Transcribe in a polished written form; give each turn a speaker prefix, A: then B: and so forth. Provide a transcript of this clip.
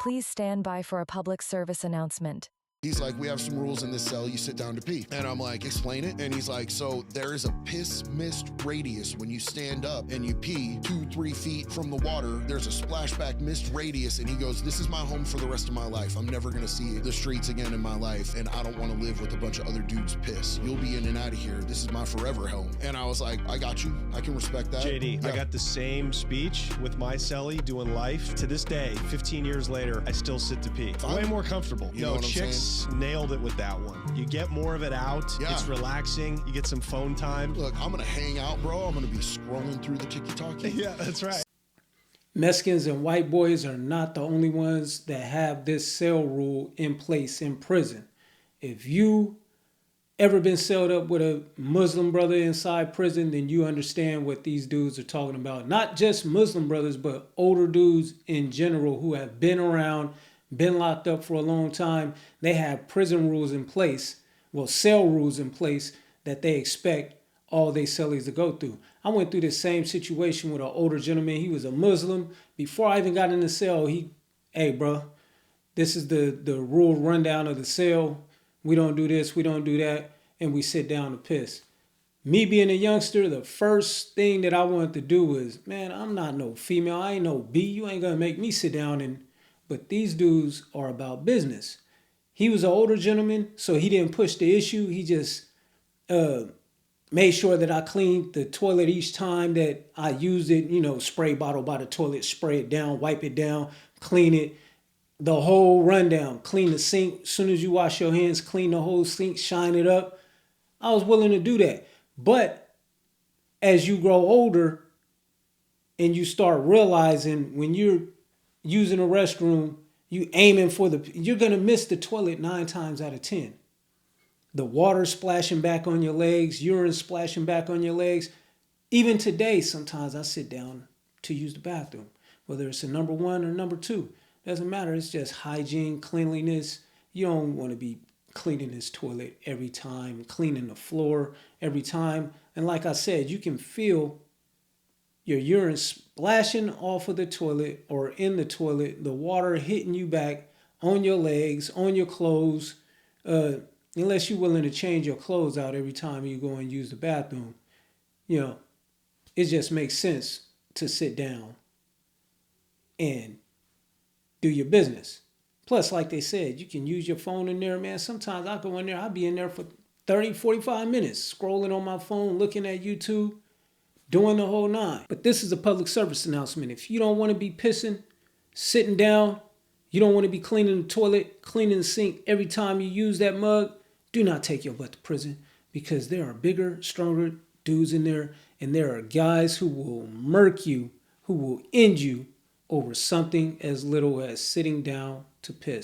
A: Please stand by for a public service announcement.
B: He's like, we have some rules in this cell. You sit down to pee. And I'm like, explain it. And he's like, so there is a piss mist radius when you stand up and you pee 2-3 feet from the water. There's a splashback mist radius. And he goes, this is my home for the rest of my life. I'm never going to see the streets again in my life. And I don't want to live with a bunch of other dudes' piss. You'll be in and out of here. This is my forever home. And I was like, I got you. I can respect that.
C: JD,
B: Yeah.
C: I got the same speech with my celly doing life. To this day, 15 years later, I still sit to pee.
B: Fine.
C: Way more comfortable.
B: You know what I'm
C: chicks nailed it with that one. You get more of it out.
B: Yeah.
C: It's relaxing. You get some phone time.
B: Look, I'm going to hang out, bro. I'm going to be scrolling through the TikTok.
C: Yeah, that's right.
D: Mexicans and white boys are not the only ones that have this cell rule in place in prison. If you ever been celled up with a Muslim brother inside prison, then you understand what these dudes are talking about. Not just Muslim brothers, but older dudes in general who have been around, been locked up for a long time. They have prison rules in place, well, cell rules in place that they expect all their cellies to go through. I went through the same situation with an older gentleman. He was a Muslim. Before I even got in the cell, hey, bro, this is the rule rundown of the cell. We don't do this, we don't do that, and we sit down to piss. Me being a youngster, the first thing that I wanted to do was, man, I'm not no female. I ain't no B. You ain't gonna make me sit down. But these dudes are about business. He was an older gentleman, so he didn't push the issue. He just made sure that I cleaned the toilet each time that I used it. You know, spray bottle by the toilet, spray it down, wipe it down, clean it. The whole rundown. Clean the sink. As soon as you wash your hands, clean the whole sink, shine it up. I was willing to do that. But as you grow older and you start realizing when you're using a restroom, you're going to miss the toilet 9 times out of 10. The water splashing back on your legs, urine splashing back on your legs. Even today, sometimes I sit down to use the bathroom, whether it's a number 1 or number 2. Doesn't matter. It's just hygiene, cleanliness. You don't want to be cleaning this toilet every time, cleaning the floor every time. And like I said, you can feel your urine splashing off of the toilet or in the toilet, the water hitting you back on your legs, on your clothes, unless you're willing to change your clothes out every time you go and use the bathroom. You know, it just makes sense to sit down and do your business. Plus, like they said, you can use your phone in there, man. Sometimes I go in there, I'll be in there for 30, 45 minutes, scrolling on my phone, looking at YouTube, doing the whole 9. But this is a public service announcement. If you don't want to be pissing, sitting down, you don't want to be cleaning the toilet, cleaning the sink every time you use that mug, do not take your butt to prison, because there are bigger, stronger dudes in there, and there are guys who will murk you, who will end you over something as little as sitting down to piss.